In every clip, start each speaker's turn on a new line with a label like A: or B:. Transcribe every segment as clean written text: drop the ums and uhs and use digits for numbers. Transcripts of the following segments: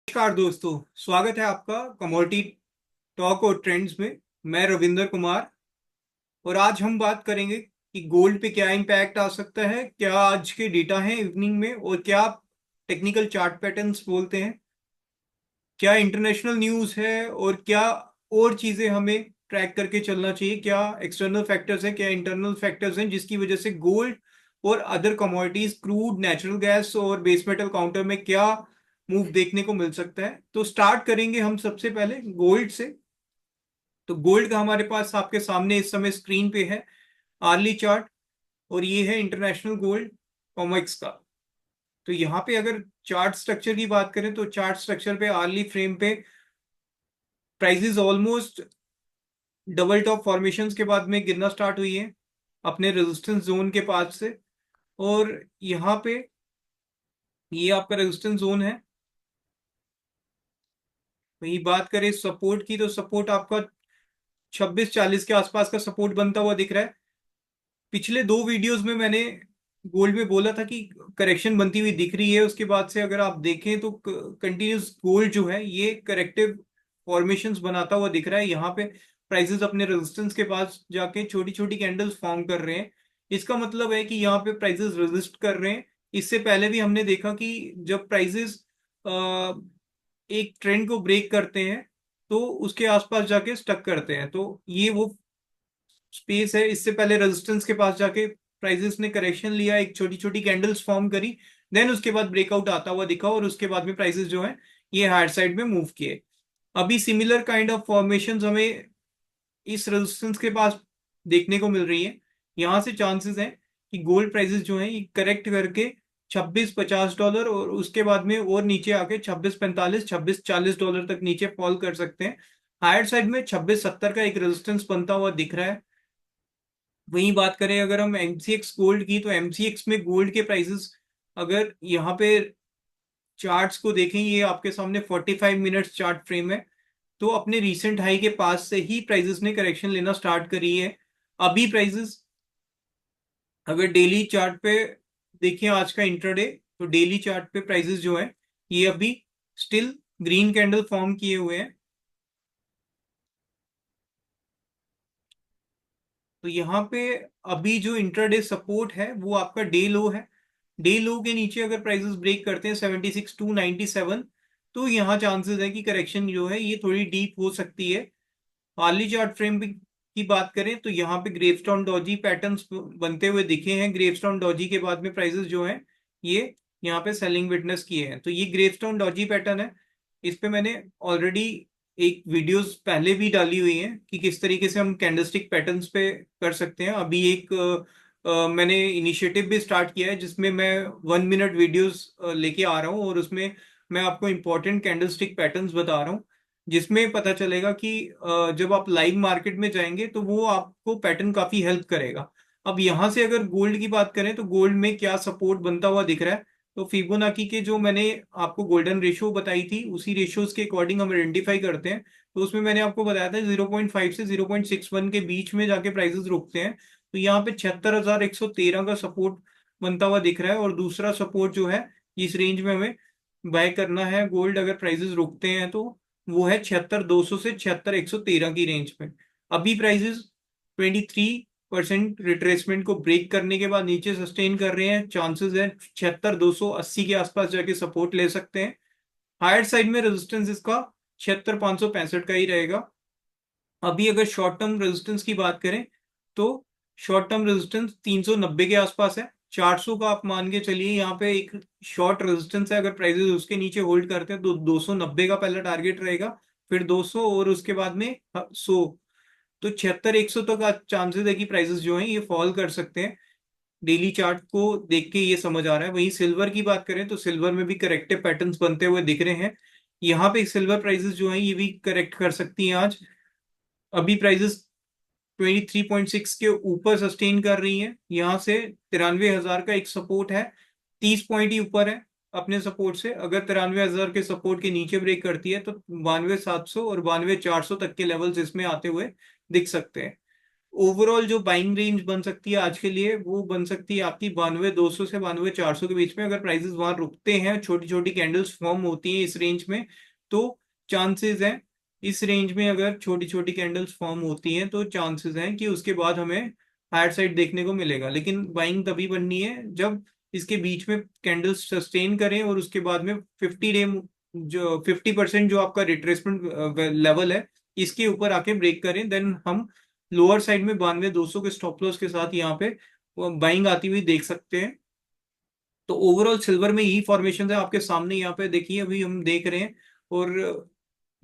A: नमस्कार दोस्तों। स्वागत है आपका कमोडिटी टॉक और ट्रेंड्स में। मैं रविंदर कुमार और आज हम बात करेंगे कि गोल्ड पे क्या इम्पैक्ट आ सकता है, क्या आज के डेटा है इवनिंग में और क्या टेक्निकल चार्ट पैटर्न्स बोलते हैं, क्या इंटरनेशनल न्यूज़ है और क्या और चीज़ें हमें ट्रैक करके चलना चाहिए, क्या एक्सटर्नल फैक्टर्स हैं, क्या इंटरनल फैक्टर्स हैं जिसकी वजह से गोल्ड और other commodities, crude, natural gas और बेस मेटल काउंटर में क्या मूव देखने को मिल सकता है। तो स्टार्ट करेंगे हम सबसे पहले गोल्ड से। तो गोल्ड का हमारे पास आपके सामने इस समय स्क्रीन पे है आर्ली चार्ट और ये है इंटरनेशनल गोल्ड कॉमेक्स का। तो यहाँ पे अगर चार्ट स्ट्रक्चर की बात करें तो चार्ट स्ट्रक्चर पे आर्ली फ्रेम पे prices almost double top formations के बाद में गिरना स्टार्ट हुई है अपने रेजिस्टेंस जोन के पास से। और यहाँ पे ये आपका रेजिस्टेंस जोन है। वही बात करें सपोर्ट की तो सपोर्ट आपका 2640 के आसपास का सपोर्ट बनता हुआ दिख रहा है। पिछले दो वीडियोस में मैंने गोल्ड में बोला था कि करेक्शन बनती हुई दिख रही है। उसके बाद से अगर आप देखें तो कंटिन्यूस गोल्ड जो है ये करेक्टिव फॉर्मेशंस बनाता हुआ दिख रहा है। यहाँ पे प्राइसेस अपने रेजिस्टेंस के पास जाके छोटी छोटी कैंडल्स फॉर्म कर रहे हैं। इसका मतलब है कि यहाँ पे प्राइसेस रेजिस्ट कर रहे हैं। इससे पहले भी हमने देखा कि जब प्राइसेस एक ट्रेंड को ब्रेक करते हैं तो उसके आसपास जाके स्टक करते हैं। तो ये वो स्पेस है। इससे पहले रेजिस्टेंस के पास जाके प्राइसेस ने करेक्शन लिया, एक छोटी छोटी कैंडल्स फॉर्म करी, देन उसके बाद ब्रेकआउट आता हुआ दिखा और उसके बाद में प्राइसेस जो है ये हायर साइड में मूव किए। अभी सिमिलर काइंड ऑफ फॉर्मेशन हमें इस रेजिस्टेंस के पास देखने को मिल रही है। यहां से चांसेस हैं कि गोल्ड प्राइसेस जो है ये करेक्ट करके 2650 डॉलर और उसके बाद में और नीचे आके 2645 2640 डॉलर तक नीचे फॉल कर सकते हैं। हायर साइड में 2670 का एक रेजिस्टेंस बनता हुआ दिख रहा है। वहीं बात करें अगर हम एमसीएक्स गोल्ड की तो एमसीएक्स में गोल्ड के प्राइसेस अगर यहाँ पे चार्ट्स को देखें, ये आपके सामने 45 मिनट्स चार्ट फ्रेम है। तो अपने रीसेंट हाई के पास से ही प्राइसेस ने करेक्शन लेना स्टार्ट करी है। अभी प्राइसेस अगर डेली चार्ट पे देखें आज का इंट्राडे, तो डेली चार्ट पे प्राइसेस जो है ये अभी स्टिल ग्रीन कैंडल फॉर्म किए हुए हैं। तो यहाँ पे अभी जो इंट्राडे सपोर्ट है वो आपका डे लो है। डे लो के नीचे अगर प्राइसेस ब्रेक करते हैं 76,297, तो यहाँ चांसेस है कि करेक्शन जो है ये थोड़ी डीप हो सकती है। हार्ली चार्ट फ्रेम की बात करें तो यहाँ पे ग्रेवस्टोन डॉजी पैटर्न्स बनते हुए दिखे हैं। ग्रेवस्टोन डॉजी के बाद में प्राइसेस जो हैं ये यहाँ पे सेलिंग विटनेस किए हैं। तो ये ग्रेवस्टोन डॉजी पैटर्न है। इस पे मैंने ऑलरेडी एक वीडियोस पहले भी डाली हुई है कि किस तरीके से हम कैंडलस्टिक पैटर्न्स पे कर सकते हैं। अभी एक मैंने इनिशिएटिव भी स्टार्ट किया है जिसमें मैं 1 मिनट वीडियोस लेके आ रहा हूँ और उसमें मैं आपको इंपॉर्टेंट कैंडलस्टिक पैटर्न्स बता रहा हूँ, जिसमें पता चलेगा कि जब आप लाइव मार्केट में जाएंगे तो वो आपको पैटर्न काफी हेल्प करेगा। अब यहाँ से अगर गोल्ड की बात करें तो गोल्ड में क्या सपोर्ट बनता हुआ दिख रहा है। तो फिबोनाची के जो मैंने आपको गोल्डन रेशियो बताई थी उसी रेशियोज के अकॉर्डिंग हम आइडेंटिफाई करते हैं। तो उसमें मैंने आपको बताया था 0.5 से 0.61 के बीच में जाके प्राइसेस रुकते हैं। तो यहाँ पे 76,113 का सपोर्ट बनता हुआ दिख रहा है और दूसरा सपोर्ट जो है इस रेंज में हमें बाय करना है गोल्ड अगर प्राइसेस रुकते हैं तो वो है 76,200 से 76,113 की रेंज में। अभी प्राइसेस 23% रिट्रेसमेंट को ब्रेक करने के बाद नीचे सस्टेन कर रहे हैं। चांसेस है 76,280 के आसपास जाके सपोर्ट ले सकते हैं। हायर साइड में रेजिस्टेंस इसका 76,565 का ही रहेगा। अभी अगर शॉर्ट टर्म रेजिस्टेंस की बात करें तो शॉर्ट टर्म रेजिस्टेंस 390 के आसपास है। 400 का आप मान के चलिए यहाँ पे एक शॉर्ट रेजिस्टेंस है। अगर प्राइसेस उसके नीचे होल्ड करते हैं तो 290 का पहला टारगेट रहेगा, फिर 200 और उसके बाद में 100। तो 76,100 तक चांसेस है कि प्राइसेस जो हैं ये फॉल कर सकते हैं। डेली चार्ट को देख के ये समझ आ रहा है। वहीं सिल्वर की बात करें तो सिल्वर में भी करेक्टिव पैटर्न्स बनते हुए दिख रहे हैं। यहाँ पे सिल्वर प्राइसेस जो हैं ये भी करेक्ट कर सकती हैं आज। अभी प्राइसेस 23.6 के ऊपर सस्टेन कर रही है। यहाँ से 93,000 का एक सपोर्ट है, 30 पॉइंट ही ऊपर है अपने सपोर्ट से। अगर 93,000 के सपोर्ट के नीचे ब्रेक करती है तो 92,700 और 92,400 तक के लेवल्स इसमें आते हुए दिख सकते हैं। ओवरऑल जो बाइंग रेंज बन सकती है आज के लिए, वो बन सकती है आपकी 92,200 से 92,400 के बीच में। अगर प्राइसेस वहां रुकते हैं, छोटी छोटी कैंडल्स फॉर्म होती हैं इस रेंज में, तो चांसेस हैं, इस रेंज में अगर छोटी छोटी कैंडल्स फॉर्म होती हैं तो चांसेस हैं कि उसके बाद हमें हायर साइड देखने को मिलेगा। लेकिन बाइंग तभी बननी है जब इसके बीच में कैंडल्स सस्टेन करें और उसके बाद में 50 डे, जो 50% जो आपका रिट्रेसमेंट लेवल है, इसके ऊपर आके ब्रेक करें, देन हम लोअर साइड में 92,200 के स्टॉप लॉस के साथ यहाँ पे बाइंग आती हुई देख सकते हैं। तो ओवरऑल सिल्वर में यही फॉर्मेशन है आपके सामने, यहाँ पे देखिए अभी हम देख रहे हैं। और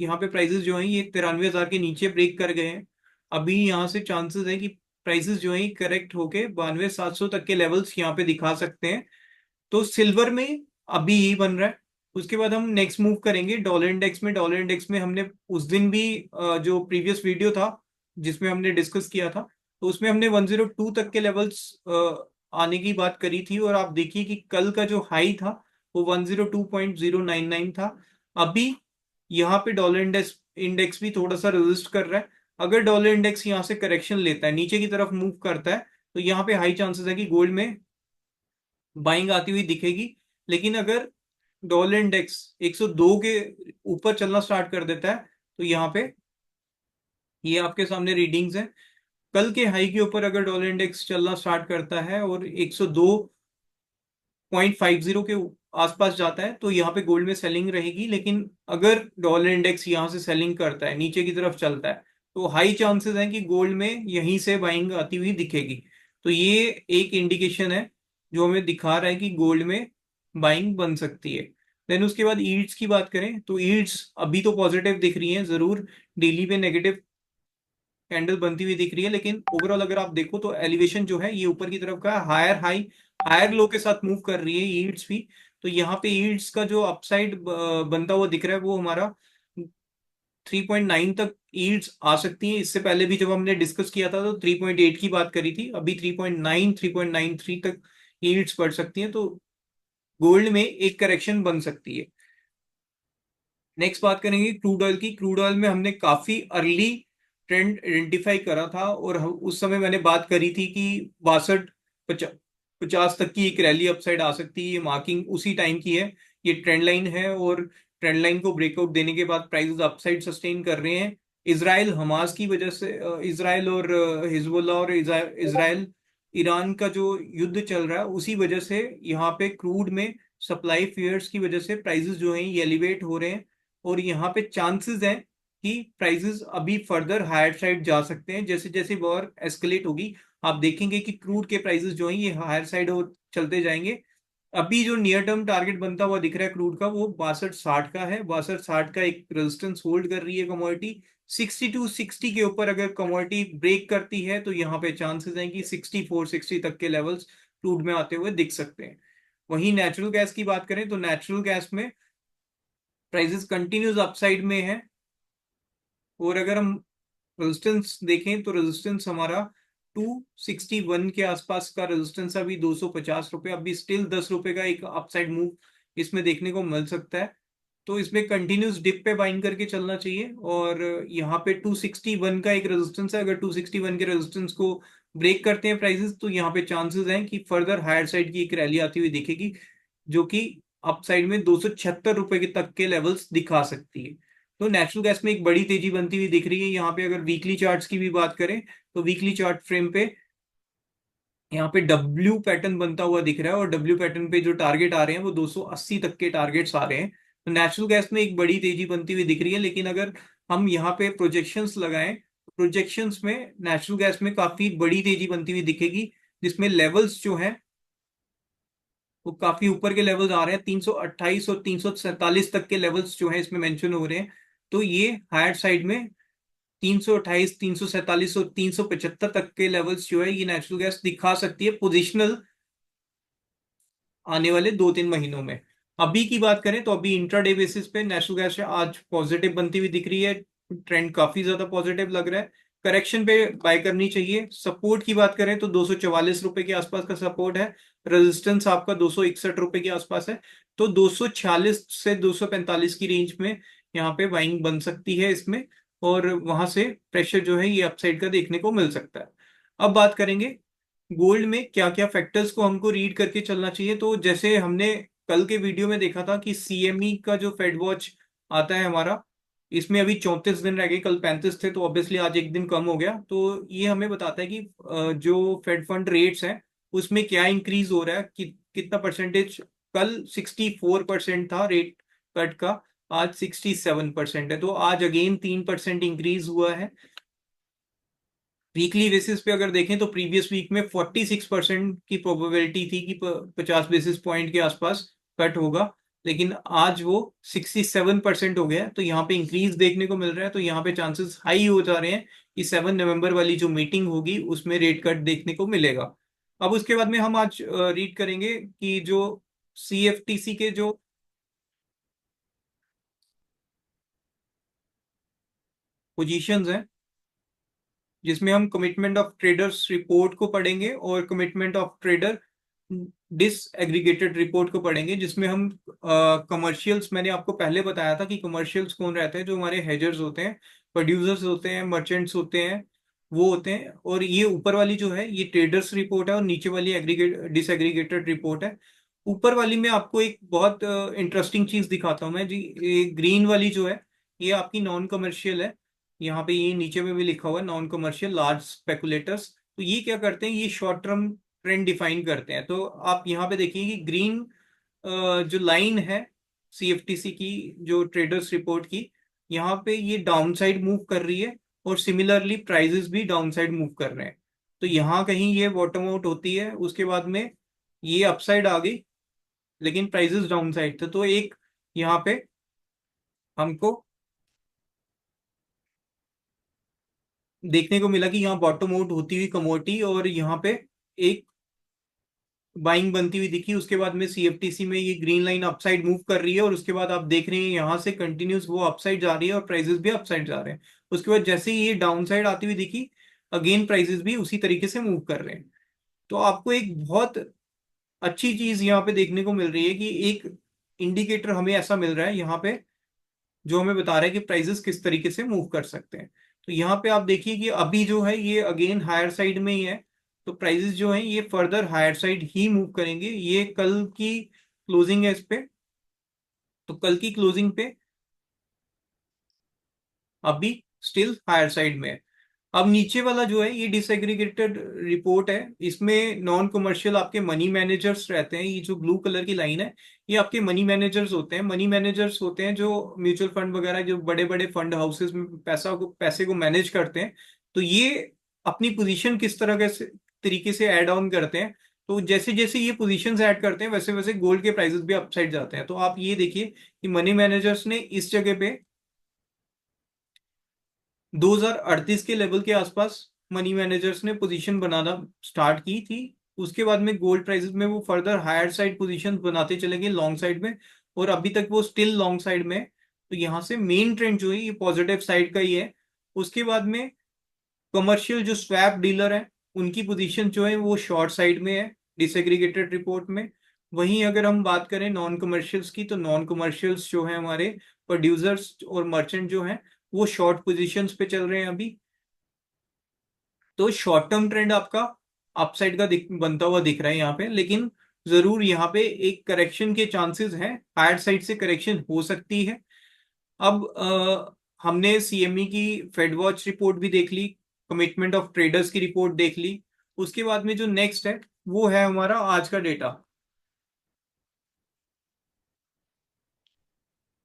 A: यहाँ पे प्राइसेस जो हैं ये 93,000 के नीचे ब्रेक कर गए हैं। अभी यहाँ से चांसेस है कि प्राइसेस जो है करेक्ट होके 92,700 तक के लेवल्स यहाँ पे दिखा सकते हैं। तो सिल्वर में अभी यही बन रहा है। उसके बाद हम नेक्स्ट मूव करेंगे डॉलर इंडेक्स में। डॉलर इंडेक्स में हमने उस दिन भी जो प्रीवियस वीडियो था जिसमें हमने डिस्कस किया था, तो उसमें हमने 102 तक के लेवल्स आने की बात करी थी। और आप देखिए कि कल का जो हाई था वो 102.099 था। अभी यहाँ पे डॉलर इंडेक्स इंडेक्स भी थोड़ा सा रेजिस्ट कर रहा है। अगर डॉलर इंडेक्स यहाँ से करेक्शन लेता है, नीचे की तरफ मूव करता है, तो यहाँ पे हाई चांसेस है कि गोल्ड में बाइंग आती हुई दिखेगी। लेकिन अगर डॉलर इंडेक्स 102 के ऊपर चलना स्टार्ट कर देता है, तो यहाँ पे ये आपके सामने रीडिंग्स हैं। कल के हाई के ऊपर अगर डॉलर इंडेक्स चलना स्टार्ट करता है और 102.50 के आसपास जाता है, तो यहाँ पे गोल्ड में सेलिंग रहेगी। लेकिन अगर डॉलर इंडेक्स यहाँ से सेलिंग करता है, नीचे की तरफ चलता है, तो हाई चांसेस हैं कि गोल्ड में यहीं से बाइंग आती हुई दिखेगी। तो ये एक इंडिकेशन है जो हमें दिखा रहा है कि गोल्ड में बाइंग बन सकती है। देन उसके बाद ईल्ड्स की बात करें तो ईल्ड्स अभी तो पॉजिटिव दिख रही हैं, जरूर डेली पे नेगेटिव कैंडल बनती हुई दिख रही है, लेकिन ओवरऑल अगर आप देखो तो एलिवेशन जो है ये ऊपर की तरफ का हायर हाई हायर लो के साथ मूव कर रही है यील्ड्स भी। तो यहाँ पे यील्ड्स का जो अपसाइड बनता हुआ दिख रहा है वो हमारा 3.9 तक यील्ड्स आ सकती हैं। इससे पहले भी जब हमने डिस्कस किया था तो 3.8 की बात करी थी, अभी 3.9 3.93 तक यील्ड्स बढ़ सकती हैं। तो गोल्ड में एक करेक्शन बन सकती है। नेक्स्ट बात करेंगे क्रूड ऑयल की। क्रूड ऑयल में हमने काफी अर्ली ट्रेंड आइडेंटिफाई करा था, और उस समय मैंने बात करी थी कि 62 50 तक की एक रैली अपसाइड आ सकती है। ये मार्किंग उसी टाइम की है, ये ट्रेंड लाइन है, और ट्रेंड लाइन को ब्रेकआउट देने के बाद प्राइसेस अपसाइड सस्टेन कर रहे हैं। इसराइल हमास की वजह से, इसराइल और हिजबुल्ला और इसराइल ईरान का जो युद्ध चल रहा है उसी वजह से यहाँ पे क्रूड में सप्लाई फियर्स की वजह से प्राइसेस जो हैं ये एलिवेट हो रहे हैं। और यहाँ पे चांसेस हैं कि प्राइसेस अभी फर्दर हायर साइड जा सकते हैं। जैसे जैसे वॉर एस्केलेट होगी, आप देखेंगे कि क्रूड के प्राइसेस जो हैं ये हायर साइड और चलते जाएंगे। अभी जो नियर टर्म टारगेट बनता हुआ दिख रहा है क्रूड का, वो 62-60 का है। 62-60 का एक रेजिस्टेंस होल्ड कर रही है कमोडिटी। 62-60 के ऊपर अगर कमोडिटी ब्रेक करती है तो यहाँ पे चांसेस हैं कि 64-60 तक के लेवल्स क्रूड में आते हुए दिख सकते हैं। वहीं नेचुरल गैस की बात करें तो नेचुरल गैस में प्राइसेस कंटिन्यूस अपसाइड में है। और अगर हम रेजिस्टेंस देखें तो रेजिस्टेंस हमारा 261 के आसपास का रेजिस्टेंस, अभी 250 रुपये, अभी स्टिल 10 रुपए का एक अपसाइड मूव इसमें देखने को मिल सकता है। तो इसमें कंटिन्यूस डिप पे बाइंग करके चलना चाहिए। और यहाँ पे 261 का एक रेजिस्टेंस है, अगर 261 के रेजिस्टेंस को ब्रेक करते हैं प्राइसेस, तो यहाँ पे चांसेस हैं कि फर्दर हायर साइड की एक रैली आती हुई दिखेगी, जो कि अपसाइड में 276 रुपए के तक के लेवल्स दिखा सकती है। तो नेचुरल गैस में एक बड़ी तेजी बनती हुई दिख रही है। यहाँ पे अगर वीकली चार्ट्स की भी बात करें तो वीकली चार्ट फ्रेम पे यहाँ पे डब्ल्यू पैटर्न बनता हुआ दिख रहा है, और डब्ल्यू पैटर्न पे जो टारगेट आ रहे हैं वो 280 तक के टारगेट्स आ रहे हैं। तो नेचुरल गैस में एक बड़ी तेजी बनती हुई दिख रही है। लेकिन अगर हम यहाँ पे प्रोजेक्शंस लगाएं, प्रोजेक्शंस में नेचुरल गैस में काफी बड़ी तेजी बनती हुई दिखेगी, जिसमें लेवल्स जो हैं वो काफी ऊपर के लेवल्स आ रहे हैं। 328 और 347 तक के लेवल्स जो हैं इसमें मेंशन हो रहे हैं। तो ये हायर साइड में 328, 347 और 375 तक के लेवल्स जो है ये नेचुरल गैस दिखा सकती है पोजिशनल आने वाले 2-3 महीनों में। अभी की बात करें तो अभी इंट्राडे बेसिस पे नेचुरल गैस आज पॉजिटिव बनती हुई दिख रही है। ट्रेंड काफी ज्यादा पॉजिटिव लग रहा है। करेक्शन पे बाय करनी चाहिए। सपोर्ट की बात करें तो 244 रुपए के आसपास का सपोर्ट है। रेजिस्टेंस आपका 261 रुपए के आसपास है। तो 246 से 245 की रेंज में यहाँ पे बाइंग बन सकती है इसमें। और वहां से प्रेशर जो है ये अपसाइड का देखने को मिल सकता है। अब बात करेंगे गोल्ड में क्या क्या फैक्टर्स को हमको रीड करके चलना चाहिए। तो जैसे हमने कल के वीडियो में देखा था कि सीएमई का जो फेड वॉच आता है हमारा, इसमें अभी 34 दिन रह गए, कल 35 थे, तो ऑब्वियसली आज एक दिन कम हो गया। तो ये हमें बताता है कि जो फेड फंड रेट्स हैं उसमें क्या इंक्रीज हो रहा है, कितना परसेंटेज। कल 64% था रेट कट का, आज 67% है, तो आज अगेन 3% इंक्रीज हुआ है। वीकली बेसिस पे अगर देखें तो प्रीवियस वीक में 46% की प्रोबेबिलिटी थी कि 50 बेसिस पॉइंट के आसपास कट होगा, लेकिन आज वो 67% हो गया है। तो यहाँ पे इंक्रीज देखने को मिल रहा है, तो यहाँ पे चांसेस हाई हो जा रहे हैं कि 7 नवंबर वाली जो मीटिंग होगी उसमें रेट कट देखने को मिलेगा। अब उसके बाद में हम आज रीड करेंगे कि जो सीएफटीसी के जो पोजीशंस हैं, जिसमें हम कमिटमेंट ऑफ ट्रेडर्स रिपोर्ट को पढ़ेंगे और commitment of trader disaggregated report को पढ़ेंगे, जिसमें हम कमर्शियल्स, मैंने आपको पहले बताया था कि कमर्शियल्स कौन रहते हैं, जो हमारे हेजर्स होते हैं, प्रोड्यूसर्स होते हैं, मर्चेंट्स होते हैं, वो होते हैं। और ये ऊपर वाली जो है ये ट्रेडर्स रिपोर्ट है और नीचे वाली एग्रीगेट डिसएग्रीगेटेड रिपोर्ट है। ऊपर वाली में आपको एक बहुत इंटरेस्टिंग चीज दिखाता हूँ मैं जी। ये ग्रीन वाली जो है ये आपकी नॉन कमर्शियल है। यहाँ पे ये नीचे में भी लिखा हुआ है नॉन कमर्शियल लार्ज स्पेकुलेटर्स। तो ये क्या करते हैं, ये शॉर्ट टर्म ट्रेंड डिफाइन करते हैं। तो आप यहाँ पे देखिए कि ग्रीन जो लाइन है सीएफटीसी की, जो ट्रेडर्स रिपोर्ट की, यहाँ पे ये डाउन साइड मूव कर रही है और सिमिलरली प्राइजेस भी डाउन साइड मूव कर रहे हैं। तो यहाँ कहीं ये बॉटम आउट होती है, उसके बाद में ये अपसाइड आ गई, लेकिन प्राइजेस डाउन साइड थे। तो एक यहाँ पे हमको देखने को मिला कि यहाँ बॉटम आउट होती हुई कमोडिटी और यहाँ पे एक बाइंग बनती हुई दिखी। उसके बाद में सीएफटीसी में ये ग्रीन लाइन अपसाइड मूव कर रही है और उसके बाद आप देख रहे हैं यहाँ से कंटिन्यूस वो अपसाइड जा रही है और प्राइसेस भी अपसाइड जा रहे हैं। उसके बाद जैसे ही ये डाउन साइड आती हुई दिखी, अगेन प्राइसेस भी उसी तरीके से मूव कर रहे हैं। तो आपको एक बहुत अच्छी चीज यहाँ पे देखने को मिल रही है कि एक इंडिकेटर हमें ऐसा मिल रहा है यहाँ पे, जो हमें बता रहा है कि प्राइसेस किस तरीके से मूव कर सकते हैं। तो यहाँ पे आप देखिए कि अभी जो है ये अगेन हायर साइड में ही है, तो प्राइसेस जो हैं ये फर्दर हायर साइड ही मूव करेंगे। ये कल की क्लोजिंग है इस पे, तो कल की क्लोजिंग पे अभी स्टिल हायर साइड में है। अब नीचे वाला जो है ये डिसएग्रीगेटेड रिपोर्ट है, इसमें नॉन कमर्शियल आपके मनी मैनेजर्स रहते हैं। ये जो ब्लू कलर की लाइन है ये आपके मनी मैनेजर्स होते हैं। मनी मैनेजर्स होते हैं जो म्यूचुअल फंड वगैरह, जो बड़े बड़े फंड हाउसेस में पैसे को मैनेज करते हैं। तो ये अपनी पोजीशन किस तरह के तरीके से ऐड ऑन करते हैं, तो जैसे जैसे ये पोजीशंस ऐड करते हैं वैसे वैसे गोल्ड के प्राइसेस भी अपसाइड जाते हैं। तो आप ये देखिए कि मनी मैनेजर्स ने इस जगह पे 2038 के लेवल के आसपास मनी मैनेजर्स ने पोजीशन बनाना स्टार्ट की थी। उसके बाद में गोल्ड प्राइसेस में वो फर्दर हायर साइड पोजीशन बनाते चले गए लॉन्ग साइड में, और अभी तक वो स्टिल लॉन्ग साइड में है। तो यहाँ से मेन ट्रेंड जो है ये पॉजिटिव साइड का ही है। उसके बाद में कमर्शियल जो स्वैप डीलर है उनकी पोजीशन जो है वो शॉर्ट साइड में है डिसएग्रीगेटेड रिपोर्ट में। वहीं अगर हम बात करें नॉन कमर्शियल्स की, तो नॉन कमर्शियल्स जो है हमारे प्रोड्यूसर्स और मर्चेंट जो हैं वो शॉर्ट पोजीशंस पे चल रहे हैं अभी। तो शॉर्ट टर्म ट्रेंड आपका अपसाइड का बनता हुआ दिख रहा है यहाँ पे, लेकिन जरूर यहाँ पे एक करेक्शन के चांसेस हैं, हायर साइड से करेक्शन हो सकती है। अब हमने सीएमई की फेड वॉच रिपोर्ट भी देख ली, कमिटमेंट ऑफ ट्रेडर्स की रिपोर्ट देख ली। उसके बाद में जो नेक्स्ट है वो है हमारा आज का डेटा।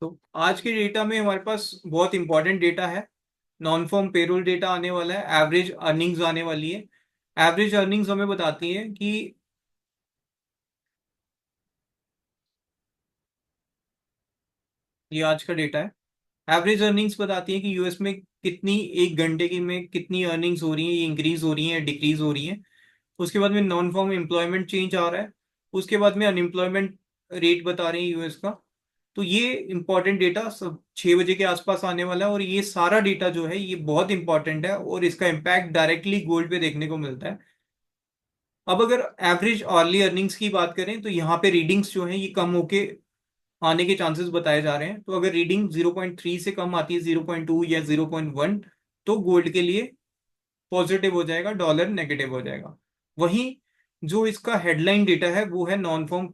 A: तो आज के डेटा में हमारे पास बहुत इंपॉर्टेंट डेटा है। नॉन फॉर्म पेरोल डेटा आने वाला है, एवरेज अर्निंग्स आने वाली है। एवरेज अर्निंग्स हमें बताती है कि ये आज का डेटा है। एवरेज अर्निंग्स बताती है कि यूएस में कितनी एक घंटे की में कितनी अर्निंग्स हो रही हैं, ये इंक्रीज हो रही हैं, डिक्रीज हो रही हैं। उसके बाद में नॉन फॉर्म एम्प्लॉयमेंट चेंज आ रहा है। उसके बाद में अनएम्प्लॉयमेंट रेट बता रही है यूएस का। तो ये इंपॉर्टेंट डेटा सब 6 बजे के आसपास आने वाला है, और ये सारा डेटा जो है ये बहुत इंपॉर्टेंट है और इसका इम्पैक्ट डायरेक्टली गोल्ड पे देखने को मिलता है। अब अगर एवरेज अर्ली अर्निंग्स की बात करें तो यहाँ पे रीडिंग्स जो है ये कम होके आने के चांसेस बताए जा रहे हैं। तो अगर रीडिंग 0.3 से कम आती है, 0.2 या 0.1, तो गोल्ड के लिए पॉजिटिव हो जाएगा, डॉलर नेगेटिव हो जाएगा। वहीं जो इसका हेडलाइन डेटा है वो है नॉन फॉर्म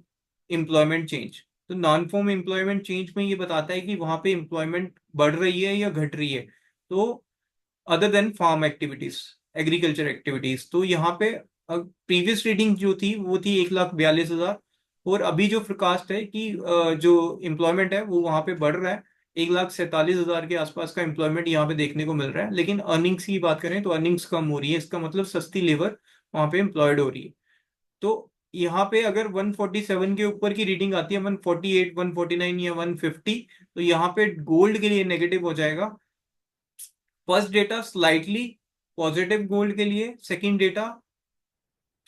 A: एम्प्लॉयमेंट चेंज। तो नॉन फॉर्म एम्प्लॉयमेंट चेंज में ये बताता है कि वहां पे एम्प्लॉयमेंट बढ़ रही है या घट रही है, तो other than farm activities, agriculture activities. तो यहाँ पे प्रीवियस रीडिंग जो थी वो थी 1,42,000, और अभी जो फोरकास्ट है कि जो एम्प्लॉयमेंट है वो वहां पे बढ़ रहा है, 1,47,000 के आसपास का एम्प्लॉयमेंट यहाँ पे देखने को मिल रहा है। लेकिन अर्निंग्स की बात करें तो अर्निंग्स कम हो रही है, इसका मतलब सस्ती लेबर वहां पे एम्प्लॉयड हो रही है। तो यहाँ पे अगर 147 के ऊपर की रीडिंग आती है, 148, 149 या 150, तो यहाँ पे गोल्ड के लिए नेगेटिव हो जाएगा। First data slightly positive gold के लिए, second data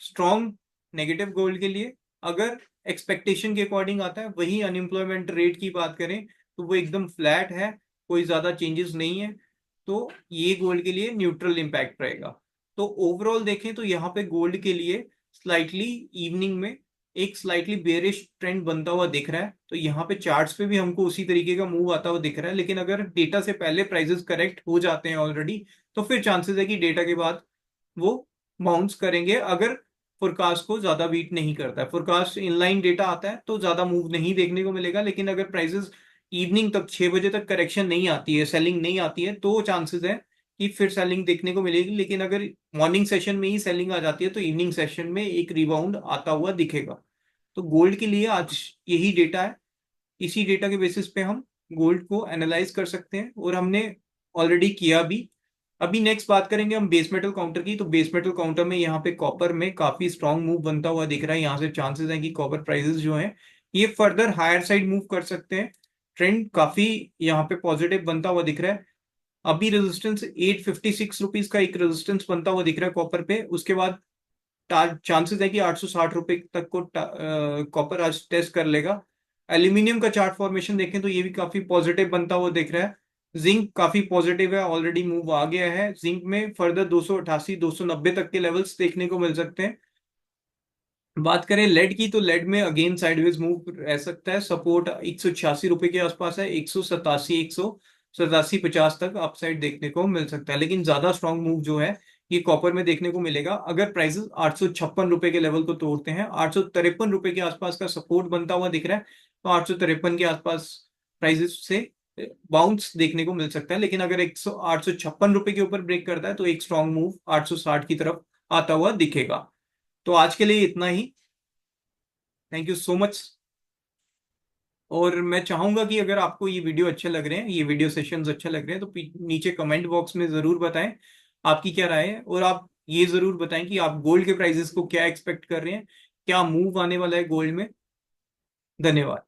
A: strong negative gold के लिए। अगर एक्सपेक्टेशन के अकॉर्डिंग आता है, वही अनएम्प्लॉयमेंट रेट की बात करें तो वो एकदम फ्लैट है, कोई ज्यादा चेंजेस नहीं है, तो ये गोल्ड के लिए न्यूट्रल इम्पैक्ट रहेगा। तो ओवरऑल देखें तो यहाँ पे गोल्ड के लिए स्लाइटली इवनिंग में एक स्लाइटली बेरिश ट्रेंड बनता हुआ दिख रहा है। तो यहाँ पे चार्ट्स पे भी हमको उसी तरीके का मूव आता हुआ दिख रहा है। लेकिन अगर डेटा से पहले प्राइसेस करेक्ट हो जाते हैं ऑलरेडी, तो फिर चांसेस है कि डेटा के बाद वो बाउंस करेंगे, अगर फोरकास्ट को ज्यादा बीट नहीं करता है। फोरकास्ट इनलाइन डेटा आता है तो ज्यादा मूव नहीं देखने को मिलेगा। लेकिन अगर प्राइसेस इवनिंग तक 6 बजे तक करेक्शन नहीं आती है, सेलिंग नहीं आती है, तो चांसेस है कि फिर सेलिंग देखने को मिलेगी। लेकिन अगर मॉर्निंग सेशन में ही सेलिंग आ जाती है तो इवनिंग सेशन में एक रिबाउंड आता हुआ दिखेगा। तो गोल्ड के लिए आज यही डेटा है। इसी डेटा के बेसिस पे हम गोल्ड को एनालाइज कर सकते हैं, और हमने ऑलरेडी किया भी। अभी नेक्स्ट बात करेंगे हम बेस मेटल काउंटर की। तो बेस मेटल काउंटर में यहाँ पे कॉपर में काफी स्ट्रांग मूव बनता हुआ दिख रहा है। यहाँ से चांसेस हैं कि कॉपर प्राइसेस जो हैं ये फर्दर हायर साइड मूव कर सकते हैं। ट्रेंड काफी यहाँ पे पॉजिटिव बनता हुआ दिख रहा है। अभी रेजिस्टेंस 856 रुपीज का एक रेजिस्टेंस बनता हुआ दिख रहा है कॉपर पे। उसके बाद चांसेस है कि 860 रुपए तक को कॉपर आज टेस्ट कर लेगा। एल्यूमिनियम का चार्ट फॉर्मेशन देखें तो ये भी काफी पॉजिटिव बनता हुआ दिख रहा है। जिंक काफी पॉजिटिव है, ऑलरेडी मूव आ गया है। जिंक में फर्दर 288 290 तक के लेवल्स देखने को मिल सकते हैं। बात करें लेड की, तो लेड में अगेन साइडवेज मूव रह सकता है। सपोर्ट 186 रुपए के आसपास है, 187 तक अपसाइड देखने को मिल सकता है। लेकिन ज्यादा स्ट्रांग मूव जो है ये कॉपर में देखने को मिलेगा अगर प्राइसेस 856 रुपए के लेवल को तोड़ते हैं। 853 रुपए के आसपास का सपोर्ट बनता हुआ दिख रहा है, तो 853 के आसपास प्राइसेस से बाउंस देखने को मिल सकता है। लेकिन अगर 856 रुपए के ऊपर ब्रेक करता है तो एक स्ट्रांग मूव 860 की तरफ आता हुआ दिखेगा। तो आज के लिए इतना ही। Thank you so much. और मैं चाहूंगा कि अगर आपको ये वीडियो अच्छे लग रहे हैं, ये वीडियो सेशंस अच्छे लग रहे हैं, तो नीचे कमेंट बॉक्स में जरूर बताएं आपकी क्या राय है। और आप ये जरूर बताएं कि आप गोल्ड के प्राइसेस को क्या एक्सपेक्ट कर रहे हैं, क्या मूव आने वाला है गोल्ड में। धन्यवाद।